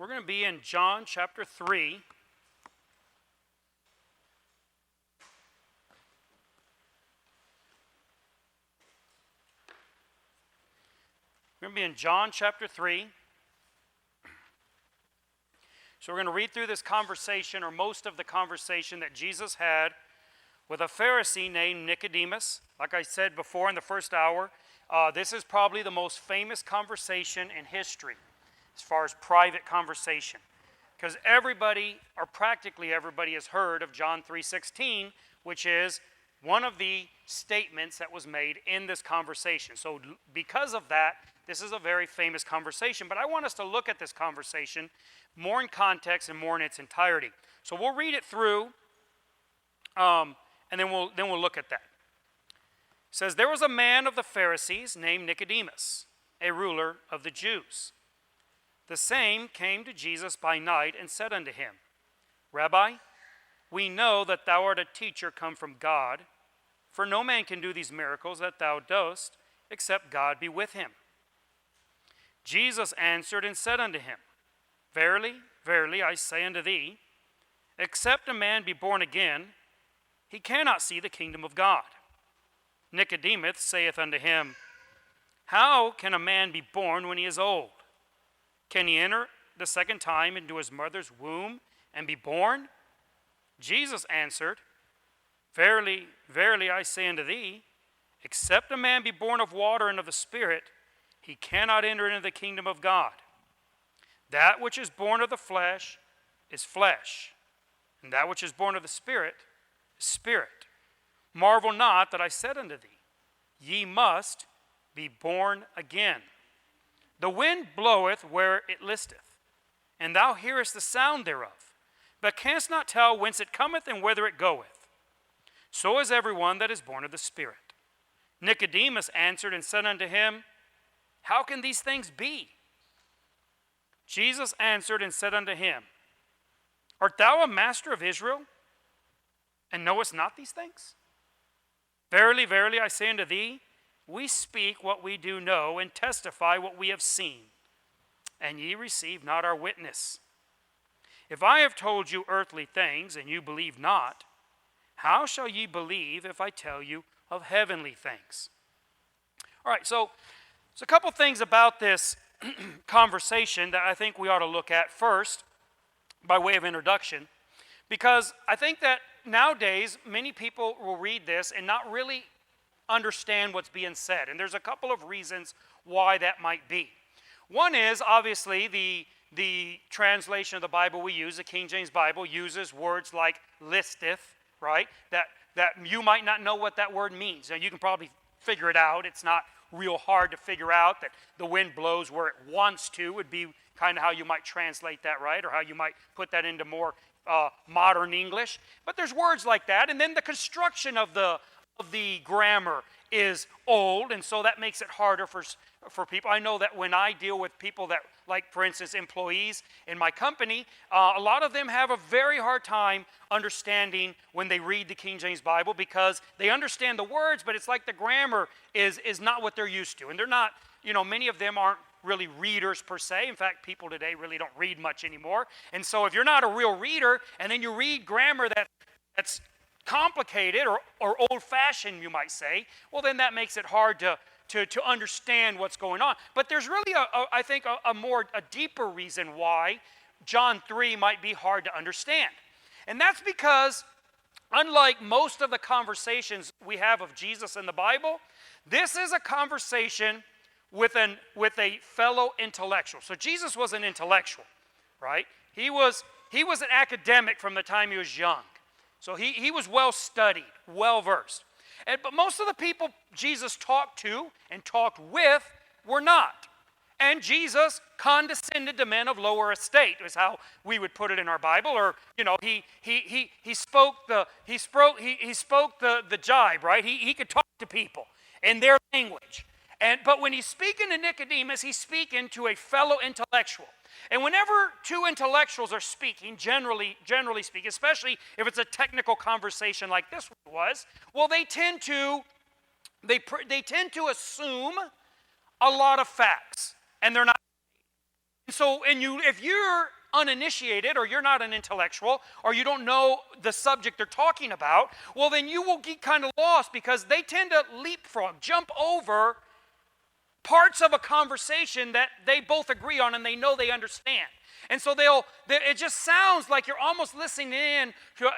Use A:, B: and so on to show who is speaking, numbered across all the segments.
A: We're going to be in John chapter 3. We're going to be in John chapter 3. So we're going to read through this conversation, or most of the conversation that Jesus had with a Pharisee named Nicodemus. Like I said before in the first hour, this is probably the most famous conversation in history as far as private conversation. Because everybody, or practically everybody, has heard of John 3:16, which is one of the statements that was made in this conversation. So because of that, this is a very famous conversation. But I want us to look at this conversation more in context and more in its entirety. So we'll read it through, and then we'll look at that. It says, "There was a man of the Pharisees named Nicodemus, a ruler of the Jews. The same came to Jesus by night and said unto him, Rabbi, we know that thou art a teacher come from God, for no man can do these miracles that thou dost, except God be with him. Jesus answered and said unto him, Verily, verily, I say unto thee, except a man be born again, he cannot see the kingdom of God. Nicodemus saith unto him, How can a man be born when he is old? Can he enter the second time into his mother's womb and be born? Jesus answered, Verily, verily, I say unto thee, except a man be born of water and of the Spirit, he cannot enter into the kingdom of God. That which is born of the flesh is flesh, and that which is born of the Spirit is spirit. Marvel not that I said unto thee, Ye must be born again. The wind bloweth where it listeth, and thou hearest the sound thereof, but canst not tell whence it cometh and whither it goeth. So is every one that is born of the Spirit. Nicodemus answered and said unto him, How can these things be? Jesus answered and said unto him, Art thou a master of Israel, and knowest not these things? Verily, verily, I say unto thee, we speak what we do know, and testify what we have seen, and ye receive not our witness. If I have told you earthly things, and you believe not, how shall ye believe if I tell you of heavenly things? All right, so a couple things about this conversation that I think we ought to look at first, by way of introduction, because I think that nowadays many people will read this and not really understand what's being said. And there's a couple of reasons why that might be. One is, obviously, the translation of the Bible we use, the King James Bible, uses words like listeth, right? That you might not know what that word means. Now, you can probably figure it out. It's not real hard to figure out that the wind blows where it wants to would be kind of how you might translate that, right? Or how you might put that into more modern English. But there's words like that. And then the construction of the grammar is old, and so that makes it harder for people. I know that when I deal with people that, like, for instance, employees in my company, a lot of them have a very hard time understanding when they read the King James Bible, because they understand the words, but it's like the grammar is not what they're used to. And they're not, many of them aren't really readers per se. In fact, people today really don't read much anymore. And so if you're not a real reader, and then you read grammar that's complicated or old-fashioned, you might say, well, then that makes it hard to understand what's going on. But there's really, I think, a deeper reason why John 3 might be hard to understand. And that's because, unlike most of the conversations we have of Jesus in the Bible, this is a conversation with a fellow intellectual. So Jesus was an intellectual, right? He was an academic from the time he was young. So he was well studied, well versed. But most of the people Jesus talked to and talked with were not. And Jesus condescended to men of lower estate, is how we would put it in our Bible. Or, he spoke the jibe, right? He could talk to people in their language. But when he's speaking to Nicodemus, he's speaking to a fellow intellectual. And whenever two intellectuals are speaking, generally speaking, especially if it's a technical conversation like this one was, well, they tend to assume a lot of facts, and they're not. if you're uninitiated, or you're not an intellectual, or you don't know the subject they're talking about, well, then you will get kind of lost, because they tend to leapfrog, jump over parts of a conversation that they both agree on and they know they understand. And so it just sounds like you're almost listening in to,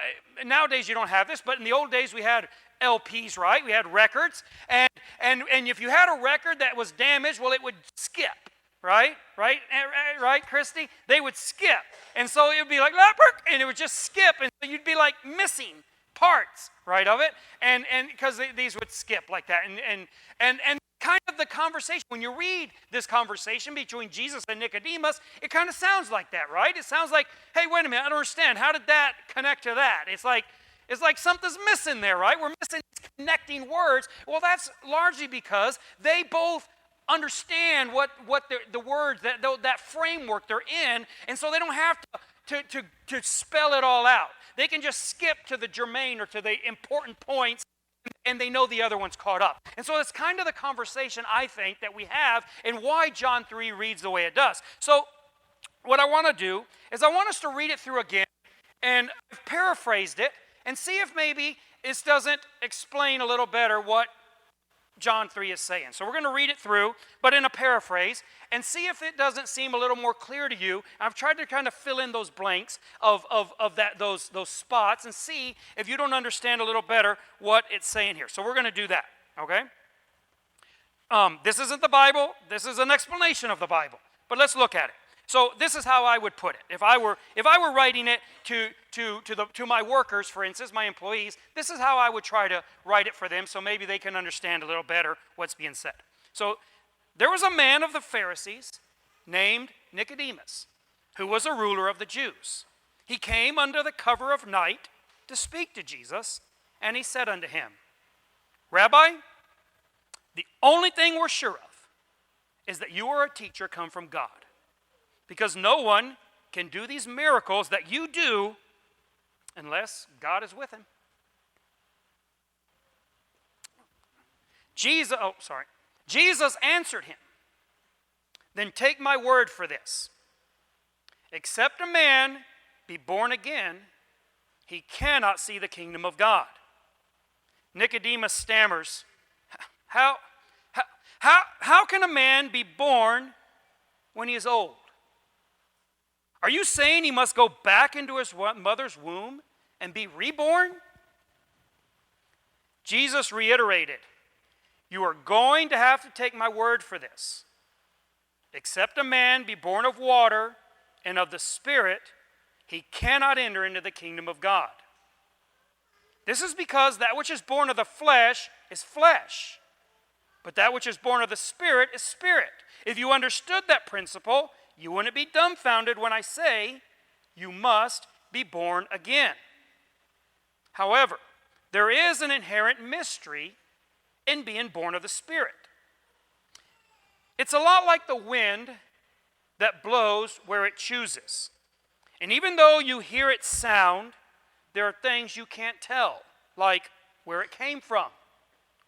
A: nowadays you don't have this, but in the old days we had LPs, right? We had records, and if you had a record that was damaged, well, it would skip, right, Christy? They would skip, and so it would be like, and it would just skip, and so you'd be like missing parts, right, of it, and because these would skip like that, and kind of the conversation, when you read this conversation between Jesus and Nicodemus, it kind of sounds like that, right? It sounds like, hey, wait a minute, I don't understand. How did that connect to that? It's like something's missing there, right? We're missing these connecting words. Well, that's largely because they both understand what the words, that framework they're in, and so they don't have to spell it all out. They can just skip to the germane or to the important points, and they know the other one's caught up. And so it's kind of the conversation, I think, that we have, and why John 3 reads the way it does. So what I want to do is I want us to read it through again, and I've paraphrased it, and see if maybe this doesn't explain a little better what John 3 is saying. So we're going to read it through, but in a paraphrase, and see if it doesn't seem a little more clear to you. I've tried to kind of fill in those blanks of those spots, and see if you don't understand a little better what it's saying here. So we're going to do that, okay? This isn't the Bible. This is an explanation of the Bible, but let's look at it. So this is how I would put it. If I were writing it to my workers, for instance, my employees, this is how I would try to write it for them, so maybe they can understand a little better what's being said. So there was a man of the Pharisees named Nicodemus, who was a ruler of the Jews. He came under the cover of night to speak to Jesus, and he said unto him, Rabbi, the only thing we're sure of is that you are a teacher come from God, because no one can do these miracles that you do unless God is with him. Jesus answered him, then take my word for this. Except a man be born again, he cannot see the kingdom of God. Nicodemus stammers, how can a man be born when he is old? Are you saying he must go back into his mother's womb and be reborn? Jesus reiterated, you are going to have to take my word for this. Except a man be born of water and of the Spirit, he cannot enter into the kingdom of God. This is because that which is born of the flesh is flesh, but that which is born of the Spirit is spirit. If you understood that principle, you wouldn't be dumbfounded when I say you must be born again. However, there is an inherent mystery in being born of the Spirit. It's a lot like the wind that blows where it chooses. And even though you hear its sound, there are things you can't tell, like where it came from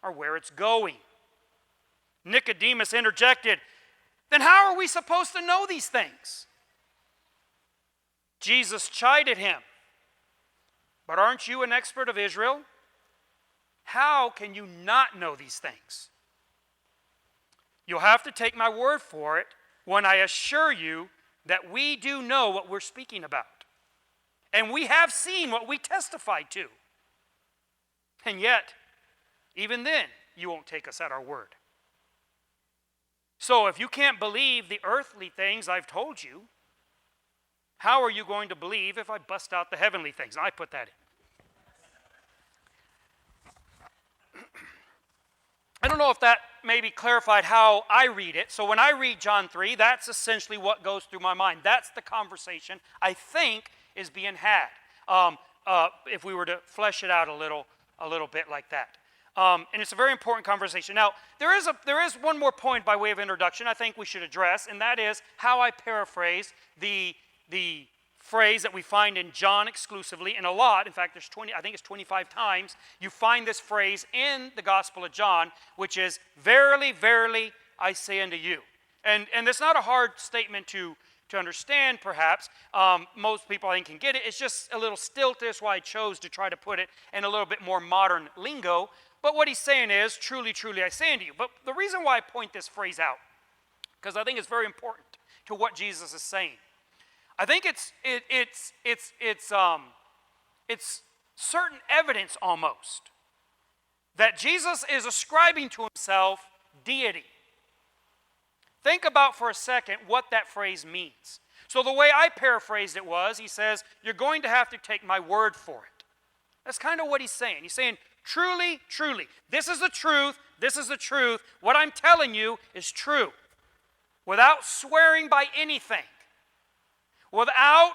A: or where it's going. Nicodemus interjected, then how are we supposed to know these things? Jesus chided him. But aren't you an expert of Israel? How can you not know these things? You'll have to take my word for it when I assure you that we do know what we're speaking about. And we have seen what we testify to. And yet, even then, you won't take us at our word. So if you can't believe the earthly things I've told you, how are you going to believe if I bust out the heavenly things? I put that in. I don't know if that maybe clarified how I read it. So when I read John 3, that's essentially what goes through my mind. That's the conversation I think is being had. If we were to flesh it out a little bit like that. And it's a very important conversation. Now, there is one more point by way of introduction I think we should address, and that is how I paraphrase the phrase that we find in John exclusively, and a lot. In fact, I think it's 25 times you find this phrase in the Gospel of John, which is, verily, verily, I say unto you. And it's not a hard statement to to understand, perhaps. Most people, I think, can get it. It's just a little stilted. That's why I chose to try to put it in a little bit more modern lingo. But what he's saying is, truly, truly, I say unto you. But the reason why I point this phrase out, because I think it's very important to what Jesus is saying. I think it's certain evidence almost that Jesus is ascribing to himself deity. Think about for a second what that phrase means. So the way I paraphrased it was, he says, you're going to have to take my word for it. That's kind of what he's saying. He's saying, truly, truly, this is the truth, this is the truth. What I'm telling you is true. Without swearing by anything. Without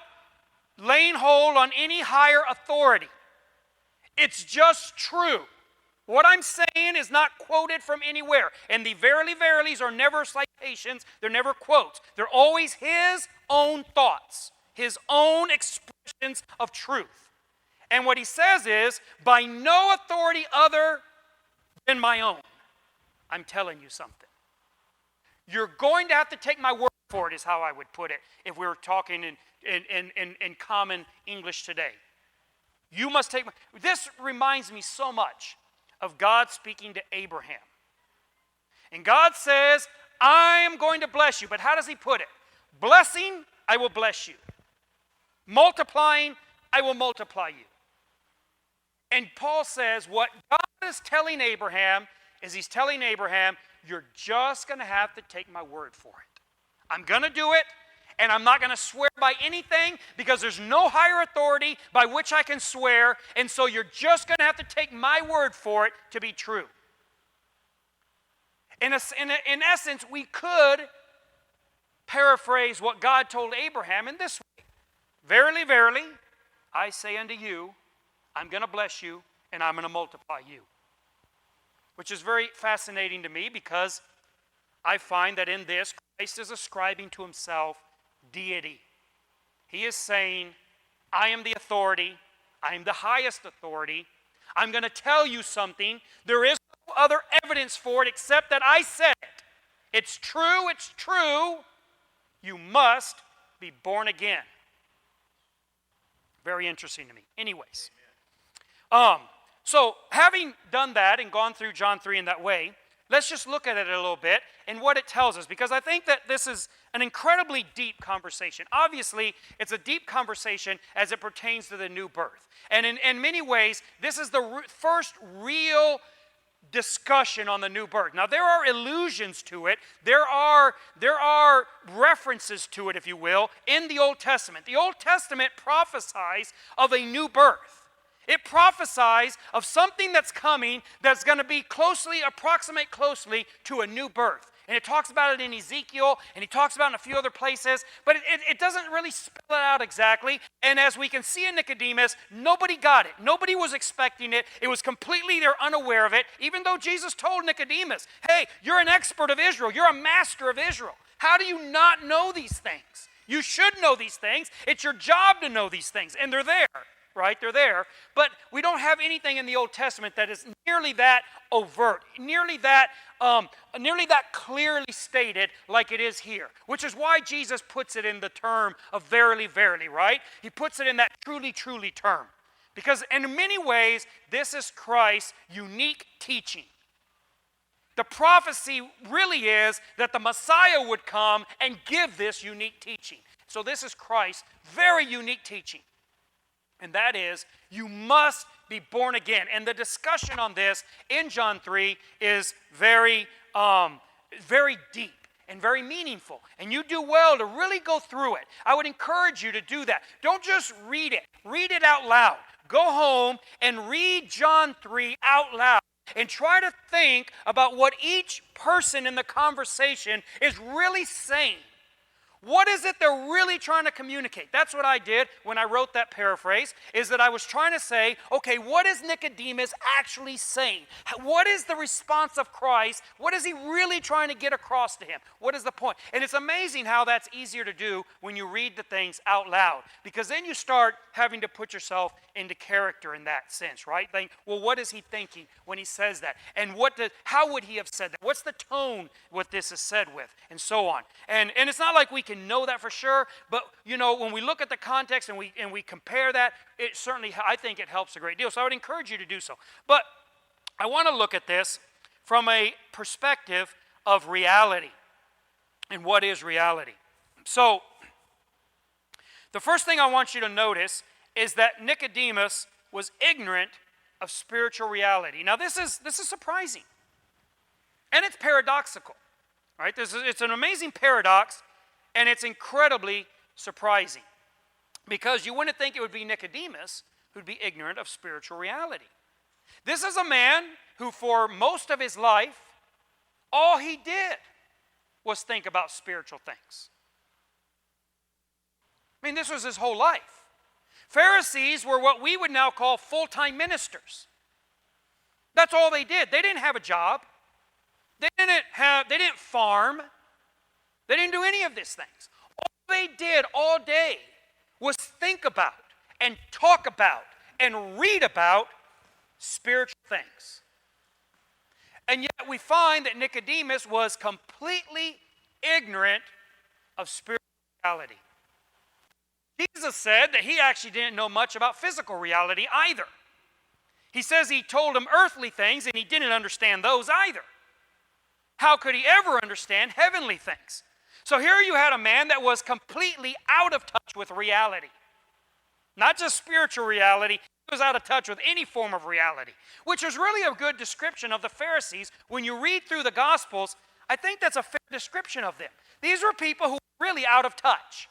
A: laying hold on any higher authority. It's just true. What I'm saying is not quoted from anywhere. And the verily, verilies are never citations. They're never quotes. They're always his own thoughts. His own expressions of truth. And what he says is, by no authority other than my own, I'm telling you something. You're going to have to take my word for it, is how I would put it, if we were talking in common English today. You must take my... This reminds me so much of God speaking to Abraham. And God says, I am going to bless you. But how does he put it? Blessing, I will bless you. Multiplying, I will multiply you. And Paul says what God is telling Abraham is he's telling Abraham, you're just going to have to take my word for it. I'm going to do it, and I'm not going to swear by anything because there's no higher authority by which I can swear, and so you're just going to have to take my word for it to be true. In essence, we could paraphrase what God told Abraham in this way. Verily, verily, I say unto you, I'm going to bless you, and I'm going to multiply you. Which is very fascinating to me because I find that in this, Christ is ascribing to himself deity. He is saying, I am the authority. I am the highest authority. I'm going to tell you something. There is no other evidence for it except that I said it. It's true, it's true. You must be born again. Very interesting to me. Anyways. So having done that and gone through John 3 in that way, let's just look at it a little bit and what it tells us, because I think that this is an incredibly deep conversation. Obviously, it's a deep conversation as it pertains to the new birth. And in many ways, this is the first real discussion on the new birth. Now, there are allusions to it. There are references to it, if you will, in the Old Testament. The Old Testament prophesies of a new birth. It prophesies of something that's coming that's going to be approximate closely to a new birth. And it talks about it in Ezekiel, and he talks about it in a few other places, but it doesn't really spell it out exactly. And as we can see in Nicodemus, nobody got it. Nobody was expecting it. It was completely, they're unaware of it, even though Jesus told Nicodemus, hey, you're an expert of Israel. You're a master of Israel. How do you not know these things? You should know these things. It's your job to know these things, and they're there. Right? They're there. But we don't have anything in the Old Testament that is nearly that overt, nearly that clearly stated like it is here, which is why Jesus puts it in the term of verily, verily, right? He puts it in that truly, truly term. Because in many ways, this is Christ's unique teaching. The prophecy really is that the Messiah would come and give this unique teaching. So this is Christ's very unique teaching. And that is, you must be born again. And the discussion on this in John 3 is very deep and very meaningful. And you do well to really go through it. I would encourage you to do that. Don't just read it. Read it out loud. Go home and read John 3 out loud. And try to think about what each person in the conversation is really saying. What is it they're really trying to communicate? That's what I did when I wrote that paraphrase, is that I was trying to say, okay, what is Nicodemus actually saying? What is the response of Christ? What is he really trying to get across to him? What is the point? And it's amazing how that's easier to do when you read the things out loud, because then you start having to put yourself into character in that sense, right? Think, well, what is he thinking when he says that? And how would he have said that? What's the tone what this is said with? And so on. And it's not like we can know that for sure. But, when we look at the context and we compare that, it certainly, I think it helps a great deal. So I would encourage you to do so. But I want to look at this from a perspective of reality. And what is reality? So, the first thing I want you to notice is that Nicodemus was ignorant of spiritual reality. Now, this is surprising. And it's paradoxical. Right? It's an amazing paradox, and it's incredibly surprising. Because you wouldn't think it would be Nicodemus who'd be ignorant of spiritual reality. This is a man who, for most of his life, all he did was think about spiritual things. I mean, this was his whole life. Pharisees were what we would now call full-time ministers. That's all they did. They didn't have a job. They didn't farm. They didn't do any of these things. All they did all day was think about and talk about and read about spiritual things. And yet we find that Nicodemus was completely ignorant of spirituality. Jesus said that he actually didn't know much about physical reality either. He says he told him earthly things and he didn't understand those either. How could he ever understand heavenly things? So here you had a man that was completely out of touch with reality. Not just spiritual reality, he was out of touch with any form of reality, which is really a good description of the Pharisees. When you read through the Gospels, I think that's a fair description of them. These were people who were really out of touch.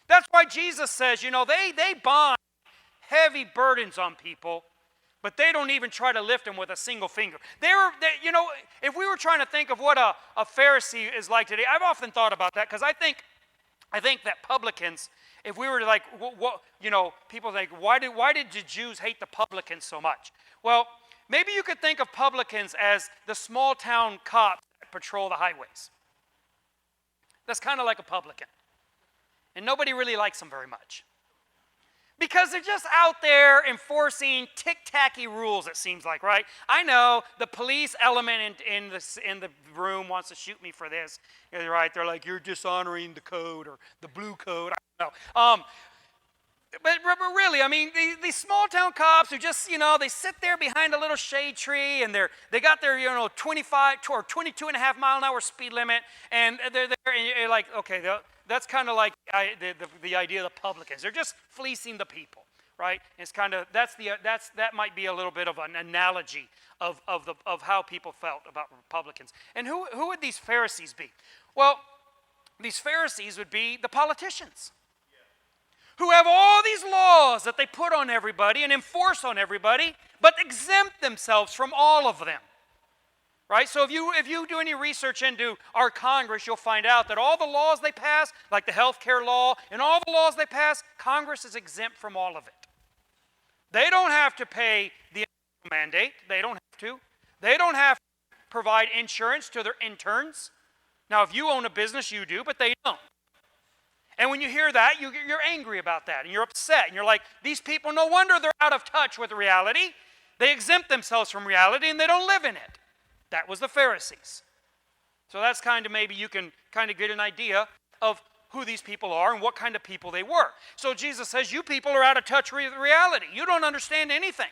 A: That's why Jesus says, they bind heavy burdens on people, but they don't even try to lift them with a single finger. If we were trying to think of what a Pharisee is like today, I've often thought about that because I think that publicans, if we were to people think, why did the Jews hate the publicans so much? Well, maybe you could think of publicans as the small town cops that patrol the highways. That's kind of like a publican. And nobody really likes them very much. Because they're just out there enforcing tick-tacky rules, it seems like, right? I know the police element in the room wants to shoot me for this. Right? They're like, you're dishonoring the code or the blue code. I don't know. But really, I mean, these small-town cops who just, they sit there behind a little shade tree and they got their, 25 or 22.5-mile-an-hour speed limit, and they're there, and you're like, okay, that's kind of like the idea of the publicans. They're just fleecing the people, right? It's kind of that might be a little bit of an analogy of how people felt about Republicans. And who would these Pharisees be? Well, these Pharisees would be the politicians, who have all these laws that they put on everybody and enforce on everybody, but exempt themselves from all of them. Right? So if you do any research into our Congress, you'll find out that all the laws they pass, like the health care law, and all the laws they pass, Congress is exempt from all of it. They don't have to pay the mandate. They don't have to. They don't have to provide insurance to their interns. Now, if you own a business, you do, but they don't. And when you hear that, you're angry about that, and you're upset, and you're like, these people, no wonder they're out of touch with reality. They exempt themselves from reality, and they don't live in it. That was the Pharisees. So that's kind of, maybe you can kind of get an idea of who these people are and what kind of people they were. So Jesus says, you people are out of touch with reality. You don't understand anything.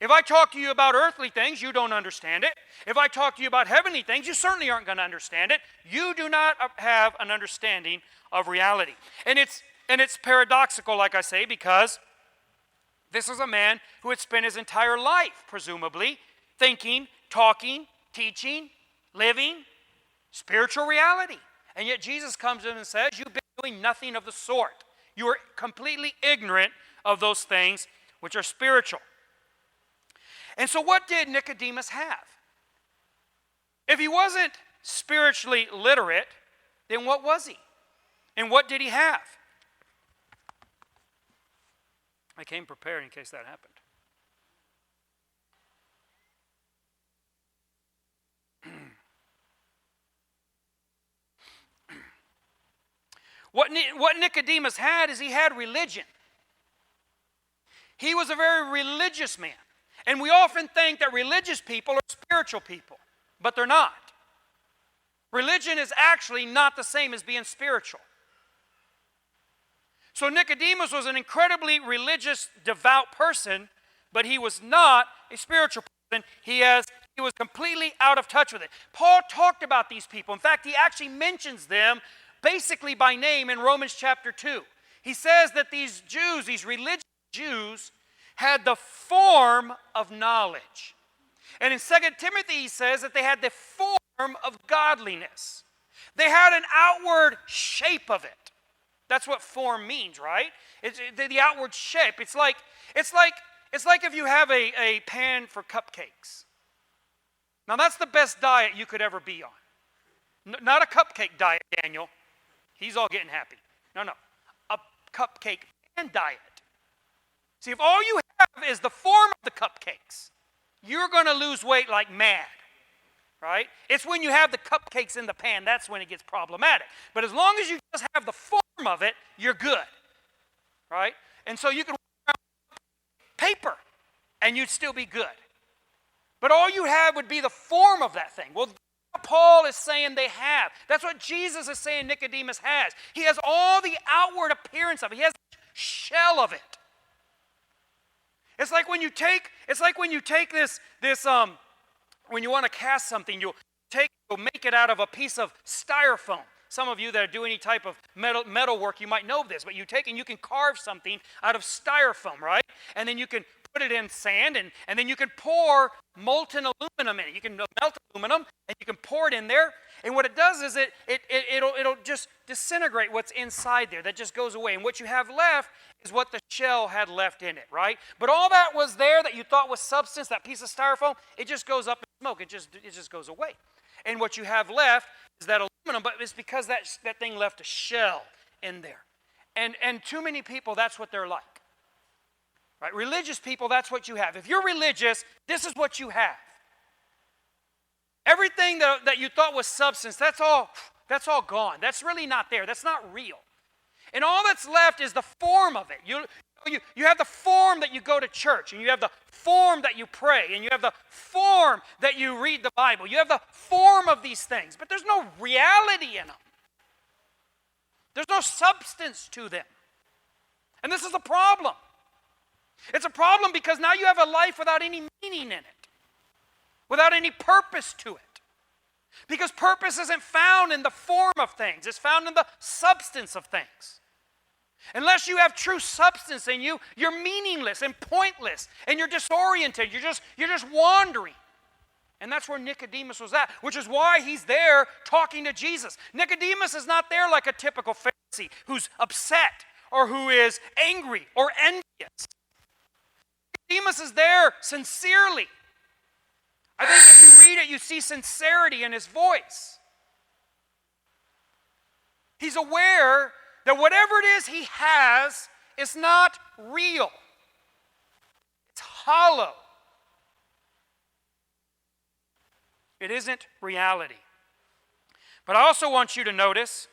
A: If I talk to you about earthly things, you don't understand it. If I talk to you about heavenly things, you certainly aren't going to understand it. You do not have an understanding of reality. And it's paradoxical, like I say, because this is a man who had spent his entire life, presumably, thinking, talking, teaching, living spiritual reality. And yet Jesus comes in and says, you've been doing nothing of the sort. You are completely ignorant of those things which are spiritual. And so what did Nicodemus have? If he wasn't spiritually literate, then what was he? And what did he have? I came prepared in case that happened. What Nicodemus had is he had religion. He was a very religious man. And we often think that religious people are spiritual people, but they're not. Religion is actually not the same as being spiritual. So Nicodemus was an incredibly religious, devout person, but he was not a spiritual person. He was completely out of touch with it. Paul talked about these people. In fact, he actually mentions them basically by name in Romans chapter 2. He says that these Jews, these religious Jews, had the form of knowledge. And in 2 Timothy, he says that they had the form of godliness. They had an outward shape of it. That's what form means, right? It's the outward shape. It's like if you have a pan for cupcakes. Now that's the best diet you could ever be on. Not a cupcake diet, Daniel. He's all getting happy. No. A cupcake pan diet. See, if all you have is the form of the cupcakes, you're going to lose weight like mad. Right? It's when you have the cupcakes in the pan, that's when it gets problematic. But as long as you just have the form of it, you're good. Right? And so you can walk around paper and you'd still be good. But all you have would be the form of that thing. Well, Paul is saying they have. That's what Jesus is saying Nicodemus has. He has all the outward appearance of it. He has the shell of it. It's like when you take this when you want to cast something, you'll make it out of a piece of styrofoam. Some of you that do any type of metal work, you might know this, but you take and you can carve something out of styrofoam, right? And then you can put it in sand, and then you can pour molten aluminum in it. You can melt aluminum, and you can pour it in there, and what it does is it'll just disintegrate what's inside there. That just goes away, and what you have left is what the shell had left in it, right? But all that was there that you thought was substance, that piece of styrofoam, it just goes up in smoke. It just goes away. And what you have left is that aluminum, but it's because that thing left a shell in there. And too many people, that's what they're like. Right? Religious people, that's what you have. If you're religious, this is what you have. Everything that you thought was substance, that's all gone. That's really not there. That's not real. And all that's left is the form of it. You have the form that you go to church, and you have the form that you pray, and you have the form that you read the Bible. You have the form of these things, but there's no reality in them. There's no substance to them. And this is a problem. It's a problem because now you have a life without any meaning in it, without any purpose to it. Because purpose isn't found in the form of things. It's found in the substance of things. Unless you have true substance in you, you're meaningless and pointless, and you're disoriented. You're just wandering. And that's where Nicodemus was at, which is why he's there talking to Jesus. Nicodemus is not there like a typical Pharisee who's upset or who is angry or envious. Nicodemus is there sincerely. I think if you read it, you see sincerity in his voice. He's aware that whatever it is he has is not real. It's hollow. It isn't reality. But I also want you to notice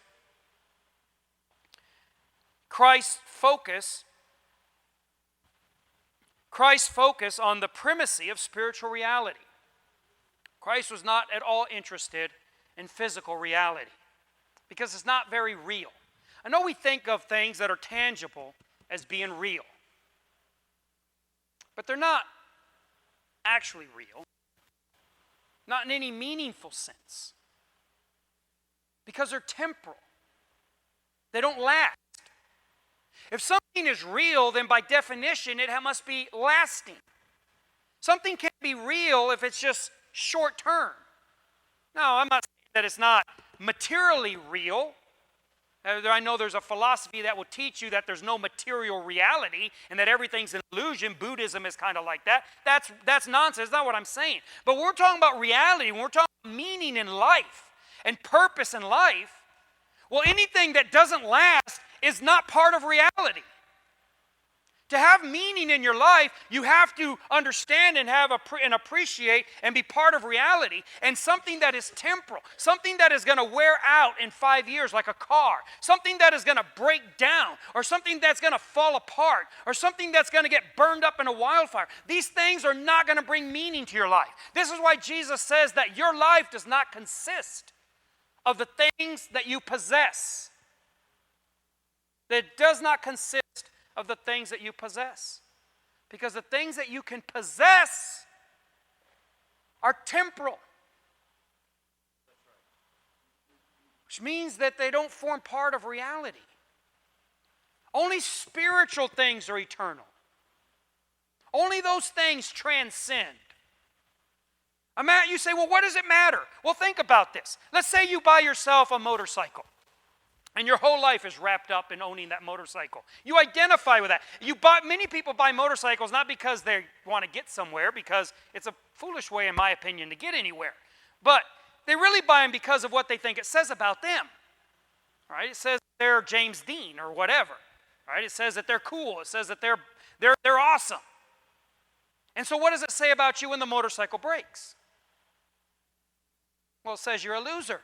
A: Christ's focus on the primacy of spiritual reality. Christ was not at all interested in physical reality because it's not very real. I know we think of things that are tangible as being real, but they're not actually real, not in any meaningful sense, because they're temporal. They don't last. If something is real, then by definition, it must be lasting. Something can't be real if it's just short term. No, I'm not saying that it's not materially real. I know there's a philosophy that will teach you that there's no material reality and that everything's an illusion. Buddhism is kind of like that. That's nonsense. That's not what I'm saying. But when we're talking about reality, when we're talking about meaning in life and purpose in life, well, anything that doesn't last is not part of reality. To have meaning in your life, you have to understand and and appreciate and be part of reality, and something that is temporal, something that is going to wear out in 5 years like a car, something that is going to break down, or something that's going to fall apart, or something that's going to get burned up in a wildfire. These things are not going to bring meaning to your life. This is why Jesus says that your life does not consist of the things that you possess. That does not consist of the things that you possess. Because the things that you can possess are temporal. Which means that they don't form part of reality. Only spiritual things are eternal. Only those things transcend. You say, well, what does it matter? Well, think about this. Let's say you buy yourself a motorcycle. And your whole life is wrapped up in owning that motorcycle. You identify with that. Many people buy motorcycles not because they want to get somewhere, because it's a foolish way, in my opinion, to get anywhere. But they really buy them because of what they think it says about them. Right? It says they're James Dean or whatever. Right? It says that they're cool. It says that they're awesome. And so what does it say about you when the motorcycle breaks? Well, it says you're a loser.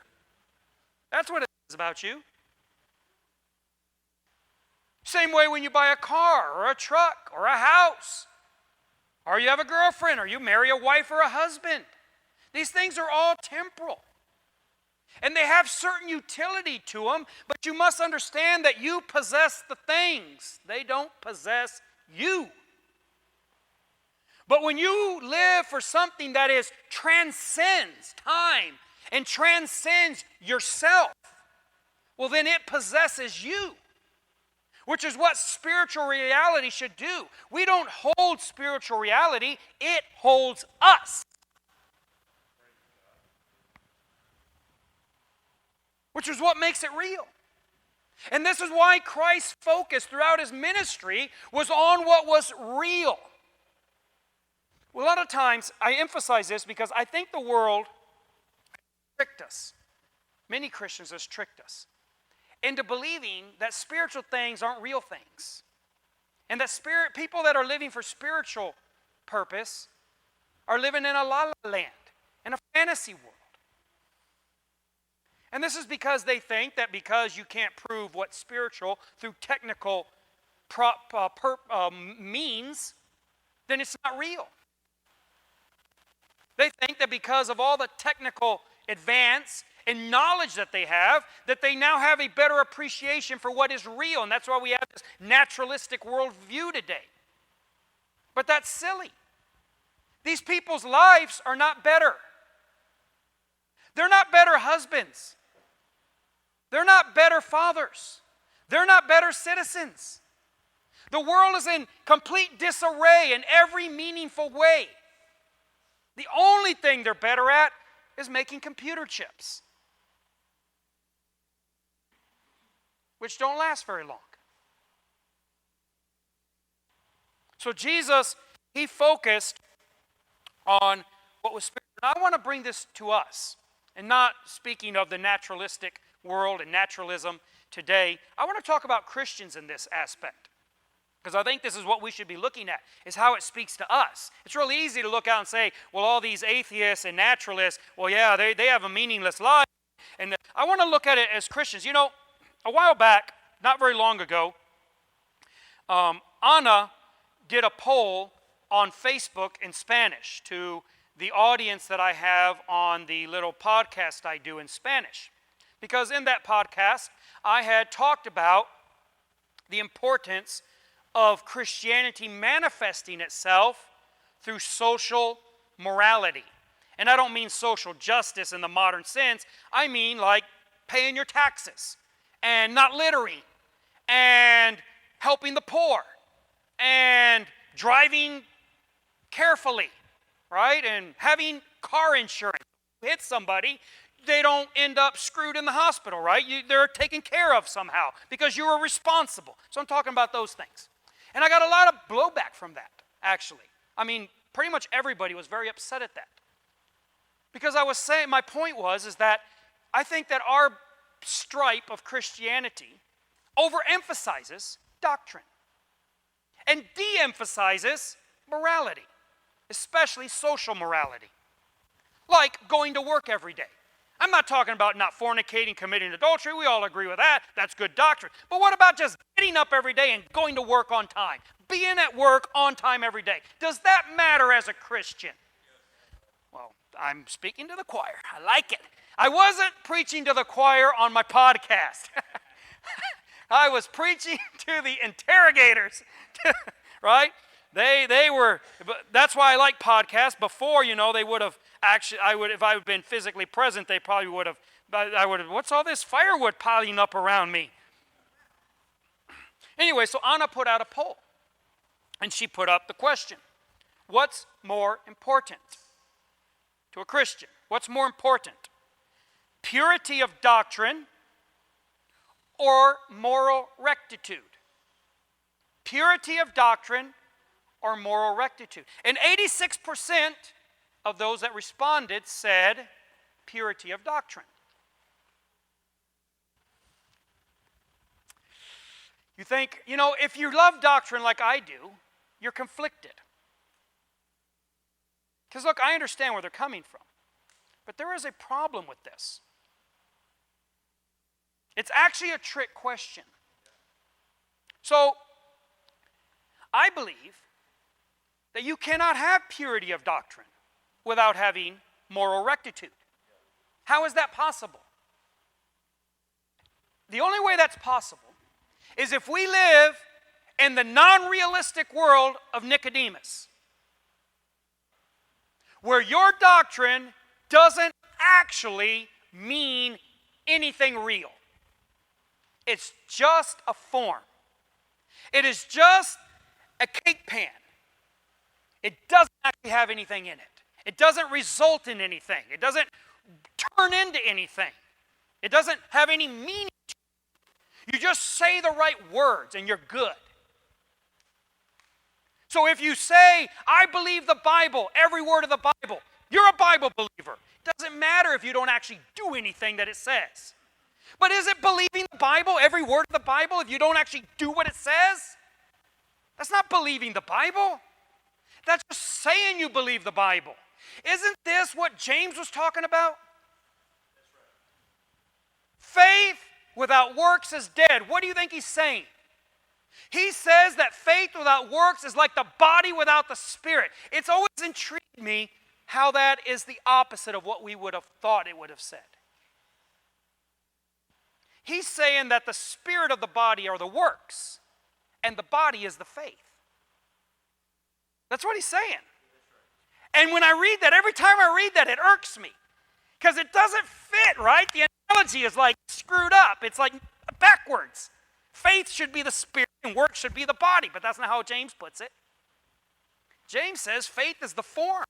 A: That's what it says about you. Same way when you buy a car or a truck or a house, or you have a girlfriend, or you marry a wife or a husband. These things are all temporal. And they have certain utility to them, but you must understand that you possess the things. They don't possess you. But when you live for something that transcends time and transcends yourself, well, then it possesses you. Which is what spiritual reality should do. We don't hold spiritual reality, it holds us. Which is what makes it real. And this is why Christ's focus throughout his ministry was on what was real. Well, a lot of times I emphasize this because I think the world tricked us. Many Christians has tricked us into believing that spiritual things aren't real things. And that people that are living for spiritual purpose are living in a la la land, in a fantasy world. And this is because they think that because you can't prove what's spiritual through technical means, then it's not real. They think that because of all the technical advance and knowledge that they now have a better appreciation for what is real. And that's why we have this naturalistic worldview today. But that's silly. These people's lives are not better. They're not better husbands. They're not better fathers. They're not better citizens. The world is in complete disarray in every meaningful way. The only thing they're better at is making computer chips, which don't last very long. So Jesus, he focused on what was spiritual. And I want to bring this to us, and not speaking of the naturalistic world and naturalism today. I want to talk about Christians in this aspect, because I think this is what we should be looking at, is how it speaks to us. It's really easy to look out and say, well, all these atheists and naturalists, well, yeah, they have a meaningless life. And I want to look at it as Christians. You know, a while back, not very long ago, Ana did a poll on Facebook in Spanish to the audience that I have on the little podcast I do in Spanish. Because in that podcast, I had talked about the importance of Christianity manifesting itself through social morality. And I don't mean social justice in the modern sense. I mean like paying your taxes and not littering and helping the poor and driving carefully, right? And having car insurance. If you hit somebody, they don't end up screwed in the hospital, right? They're taken care of somehow because you were responsible. So I'm talking about those things. And I got a lot of blowback from that, actually. I mean, pretty much everybody was very upset at that. Because I was saying, my point is that I think that our stripe of Christianity overemphasizes doctrine and de-emphasizes morality, especially social morality. Like going to work every day. I'm not talking about not fornicating, committing adultery. We all agree with that. That's good doctrine. But what about just getting up every day and going to work on time? Being at work on time every day. Does that matter as a Christian? Well, I'm speaking to the choir. I like it. I wasn't preaching to the choir on my podcast. I was preaching to the interrogators, right? They were, that's why I like podcasts. Before, they would have actually, if I had been physically present, they probably would have, what's all this firewood piling up around me? Anyway, so Anna put out a poll, and she put up the question, what's more important to a Christian? What's more important? Purity of doctrine or moral rectitude? Purity of doctrine or moral rectitude? And 86% of those that responded said purity of doctrine. You think, if you love doctrine like I do, you're conflicted. Because look, I understand where they're coming from. But there is a problem with this. It's actually a trick question. So, I believe that you cannot have purity of doctrine without having moral rectitude. How is that possible? The only way that's possible is if we live in the non-realistic world of Nicodemus, where your doctrine doesn't actually mean anything real. It's just a form. It is just a cake pan. It doesn't actually have anything in it. It doesn't result in anything. It doesn't turn into anything. It doesn't have any meaning to it. You just say the right words and you're good. So if you say, I believe the Bible, every word of the Bible, you're a Bible believer. It doesn't matter if you don't actually do anything that it says. But is it believing the Bible, every word of the Bible, if you don't actually do what it says? That's not believing the Bible. That's just saying you believe the Bible. Isn't this what James was talking about? Faith without works is dead. What do you think he's saying? He says that faith without works is like the body without the spirit. It's always intrigued me how that is the opposite of what we would have thought it would have said. He's saying that the spirit of the body are the works, and the body is the faith. That's what he's saying. And when I read that, every time I read that, it irks me. Because it doesn't fit, right? The analogy is like screwed up. It's like backwards. Faith should be the spirit and work should be the body, but that's not how James puts it. James says faith is the form.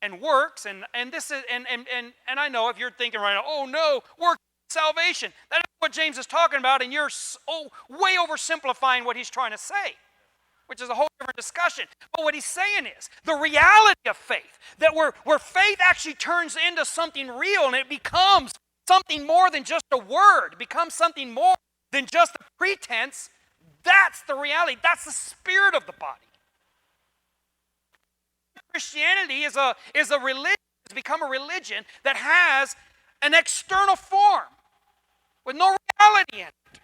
A: And works, and this is and I know if you're thinking right now, oh no, work salvation. That's what James is talking about, and you're way oversimplifying what he's trying to say, which is a whole different discussion. But what he's saying is the reality of faith, that where faith actually turns into something real and it becomes something more than just a word, becomes something more than just a pretense, that's the reality. That's the spirit of the body. Christianity is a religion, has become a religion that has an external form with no reality in it.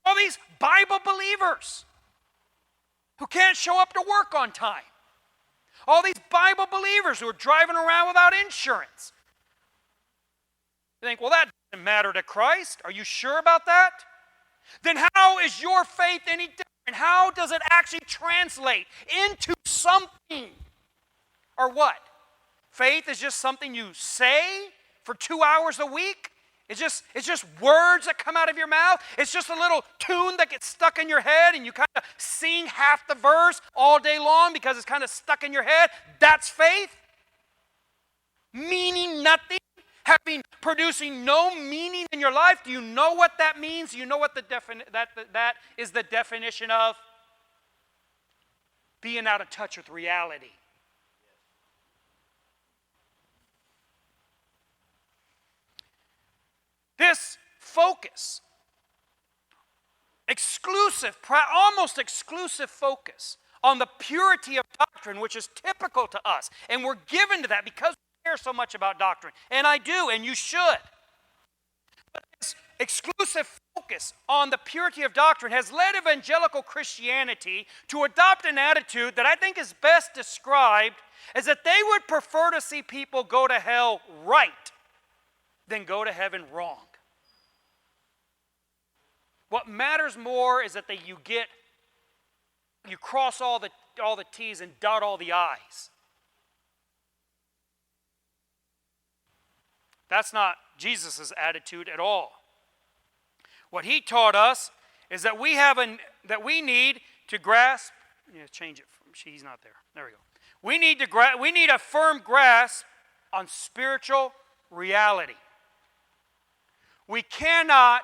A: All these Bible believers who can't show up to work on time. All these Bible believers who are driving around without insurance. You think, well, that doesn't matter to Christ. Are you sure about that? Then how is your faith any different? How does it actually translate into something? Or what? Faith is just something you say for 2 hours a week? It's just words that come out of your mouth? It's just a little tune that gets stuck in your head and you kind of sing half the verse all day long because it's kind of stuck in your head? That's faith? Meaning nothing? Producing no meaning in your life? Do you know what that means? Do you know what that is the definition of? Being out of touch with reality. This focus, almost exclusive focus on the purity of doctrine, which is typical to us, and we're given to that because we care so much about doctrine, and I do, and you should. But this exclusive focus focus on the purity of doctrine has led evangelical Christianity to adopt an attitude that I think is best described as that they would prefer to see people go to hell right than go to heaven wrong. What matters more is that you cross all the T's and dot all the I's. That's not Jesus' attitude at all. What he taught us is that we need to grasp. Change it. He's not there. There we go. We need a firm grasp on spiritual reality. We cannot,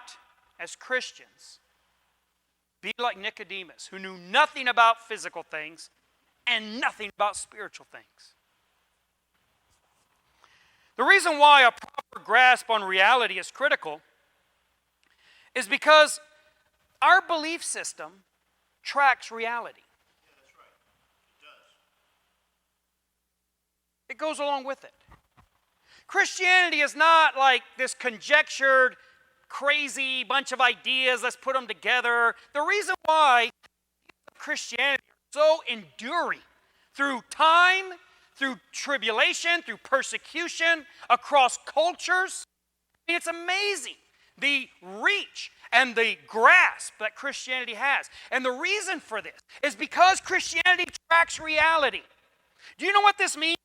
A: as Christians, be like Nicodemus, who knew nothing about physical things and nothing about spiritual things. The reason why a proper grasp on reality is critical is because our belief system tracks reality.
B: Yeah, that's right. It does.
A: It goes along with it. Christianity is not like this conjectured, crazy bunch of ideas, let's put them together. The reason why Christianity is so enduring through time, through tribulation, through persecution, across cultures. I mean, it's amazing the reach and the grasp that Christianity has. And the reason for this is because Christianity tracks reality. Do you know what this means?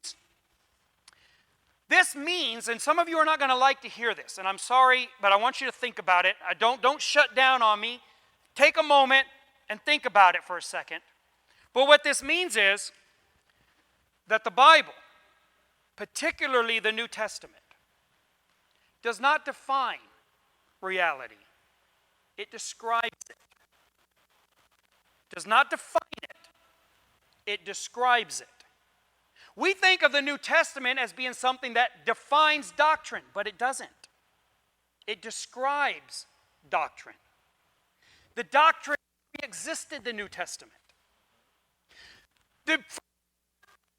A: This means, and some of you are not going to like to hear this, and I'm sorry, but I want you to think about it. Don't shut down on me. Take a moment and think about it for a second. But what this means is that the Bible, particularly the New Testament, does not define reality. It describes it. Does not define it. It describes it. We think of the New Testament as being something that defines doctrine, but it doesn't. It describes doctrine. The doctrine existed in the New Testament. The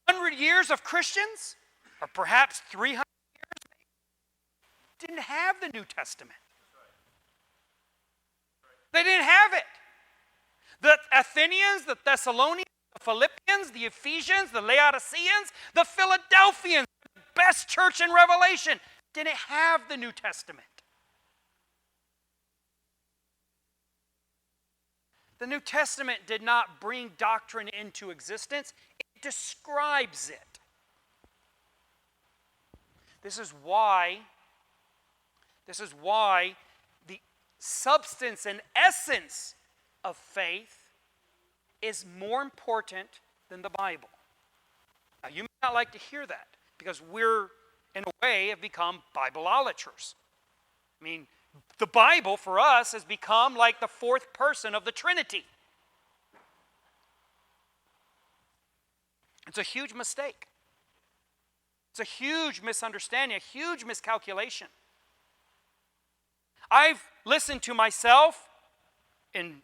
A: 100 years of Christians, or perhaps 300 years, didn't have the New Testament. They didn't have it. The Athenians, the Thessalonians, the Philippians, the Ephesians, the Laodiceans, the Philadelphians, the best church in Revelation, didn't have the New Testament. The New Testament did not bring doctrine into existence. It describes it. This is why the substance and essence of faith is more important than the Bible. Now, you may not like to hear that because we're, in a way, have become Bibleolaters. I mean, the Bible for us has become like the fourth person of the Trinity. It's a huge mistake. It's a huge misunderstanding, a huge miscalculation. I've listened to myself in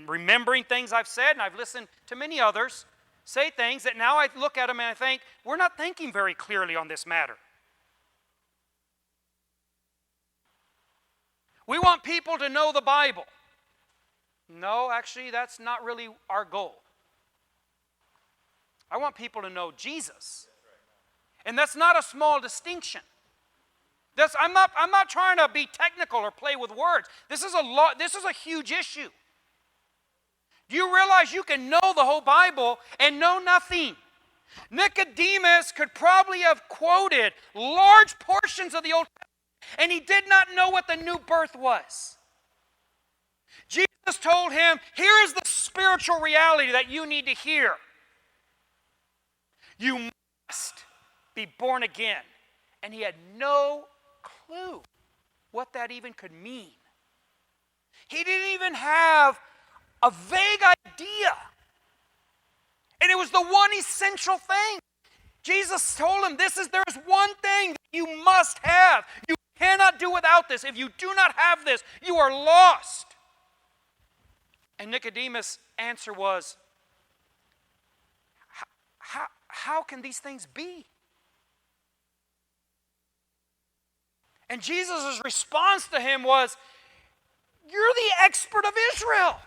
A: remembering things I've said, and I've listened to many others say things that now I look at them and I think, we're not thinking very clearly on this matter. We want people to know the Bible. No, actually, that's not really our goal. I want people to know Jesus. And that's not a small distinction. I'm not trying to be technical or play with words. This is a huge issue. Do you realize you can know the whole Bible and know nothing? Nicodemus could probably have quoted large portions of the Old Testament, and he did not know what the new birth was. Jesus told him, here is the spiritual reality that you need to hear. You must be born again. And he had no clue what that even could mean. He didn't even have a vague idea. And it was the one essential thing. Jesus told him, there's one thing that you must have. You cannot do without this. If you do not have this, you are lost. And Nicodemus' answer was, how can these things be? And Jesus' response to him was, You're the expert of Israel.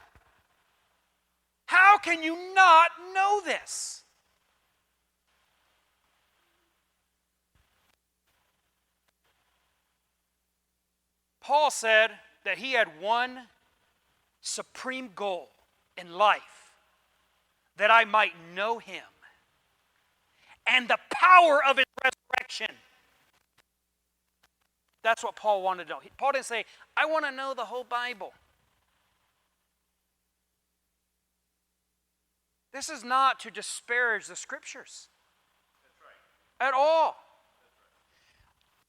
A: How can you not know this? Paul said that he had one supreme goal in life, that I might know him and the power of his resurrection. That's what Paul wanted to know. Paul didn't say, I want to know the whole Bible. This is not to disparage the Scriptures. That's right. At all.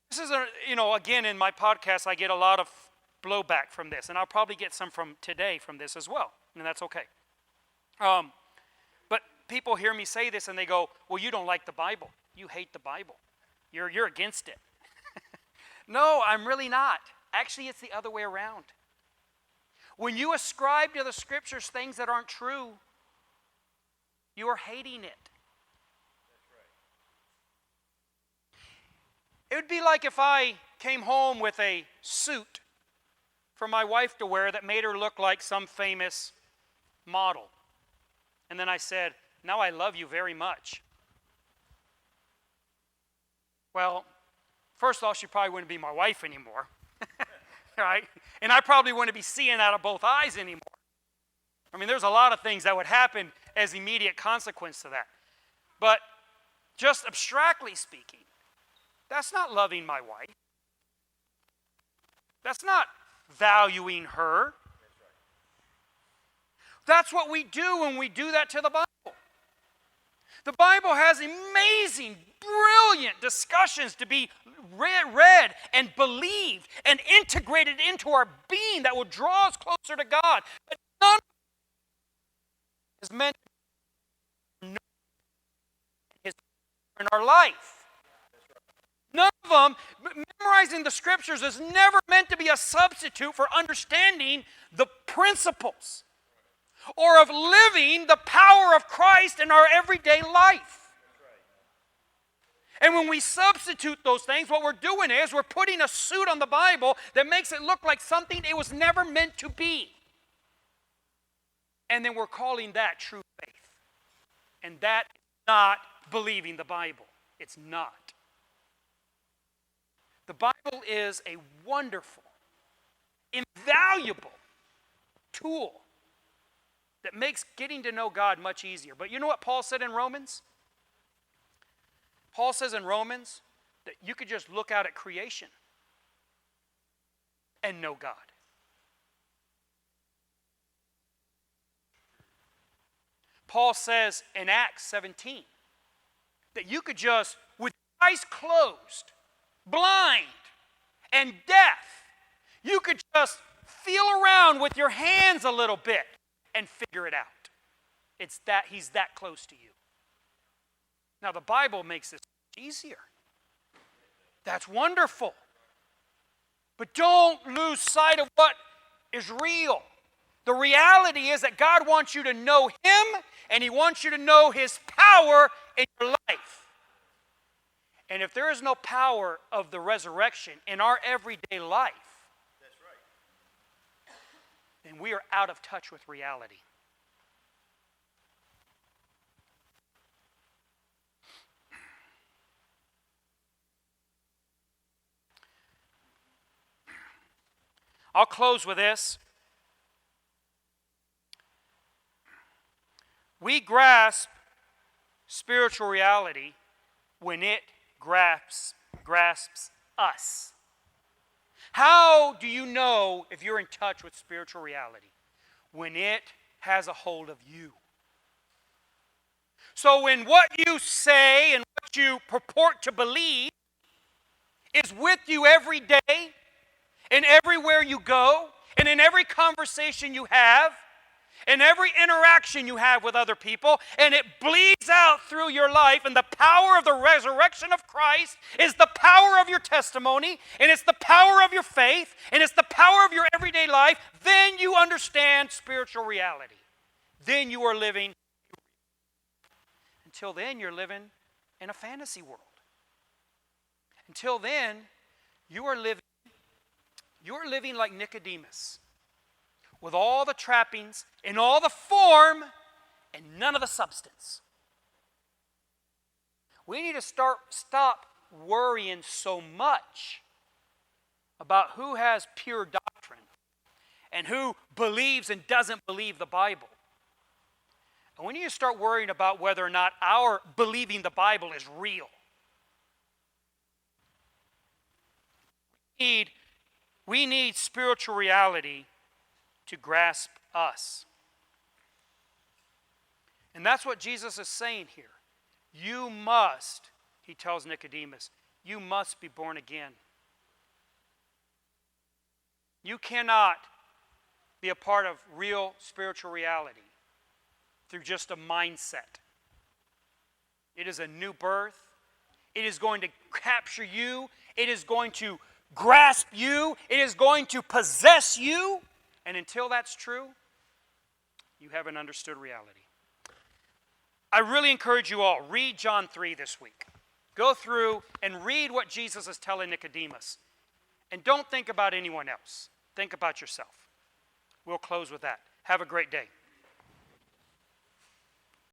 A: This is, again, in my podcast, I get a lot of blowback from this, and I'll probably get some from today from this as well, and that's okay. But people hear me say this, and they go, well, you don't like the Bible. You hate the Bible. You're against it. No, I'm really not. Actually, it's the other way around. When you ascribe to the Scriptures things that aren't true, you are hating it.
B: That's right.
A: It would be like if I came home with a suit for my wife to wear that made her look like some famous model. And then I said, now I love you very much. Well, first of all, she probably wouldn't be my wife anymore. Right? And I probably wouldn't be seeing out of both eyes anymore. I mean, there's a lot of things that would happen as immediate consequence to that. But just abstractly speaking, that's not loving my wife. That's not valuing her. That's what we do when we do that to the Bible. The Bible has amazing, brilliant discussions to be read and believed and integrated into our being that will draw us closer to God. But none of it is meant to know His in our life. None of them, memorizing the Scriptures is never meant to be a substitute for understanding the principles or of living the power of Christ in our everyday life. And when we substitute those things, what we're doing is we're putting a suit on the Bible that makes it look like something it was never meant to be. And then we're calling that true faith. And that is not believing the Bible. It's not. The Bible is a wonderful, invaluable tool that makes getting to know God much easier. But you know what Paul said in Romans? Paul says in Romans that you could just look out at creation and know God. Paul says in Acts 17 that you could just, with eyes closed, blind and deaf, you could just feel around with your hands a little bit and figure it out. It's that he's that close to you. Now, the Bible makes this easier. That's wonderful. But don't lose sight of what is real. The reality is that God wants you to know Him, and He wants you to know His power in your life. And if there is no power of the resurrection in our everyday life,
B: That's right.
A: then we are out of touch with reality. I'll close with this. We grasp spiritual reality when it grasps us. How do you know if you're in touch with spiritual reality? When it has a hold of you. So when what you say and what you purport to believe is with you every day, and everywhere you go, and in every conversation you have, and every interaction you have with other people, and it bleeds out through your life, and the power of the resurrection of Christ is the power of your testimony, and it's the power of your faith, and it's the power of your everyday life, then you understand spiritual reality. Then you are living. Until then, you're living in a fantasy world. Until then, you are living like Nicodemus. with all the trappings and all the form and none of the substance. We need to stop worrying so much about who has pure doctrine and who believes and doesn't believe the Bible. And we need to start worrying about whether or not our believing the Bible is real. We need spiritual reality to grasp us. And that's what Jesus is saying here. You must, he tells Nicodemus, you must be born again. You cannot be a part of real spiritual reality through just a mindset. It is a new birth. It is going to capture you. It is going to grasp you. It is going to possess you. And until that's true, you haven't understood reality. I really encourage you all, read John 3 this week. Go through and read what Jesus is telling Nicodemus. And don't think about anyone else. Think about yourself. We'll close with that. Have a great day.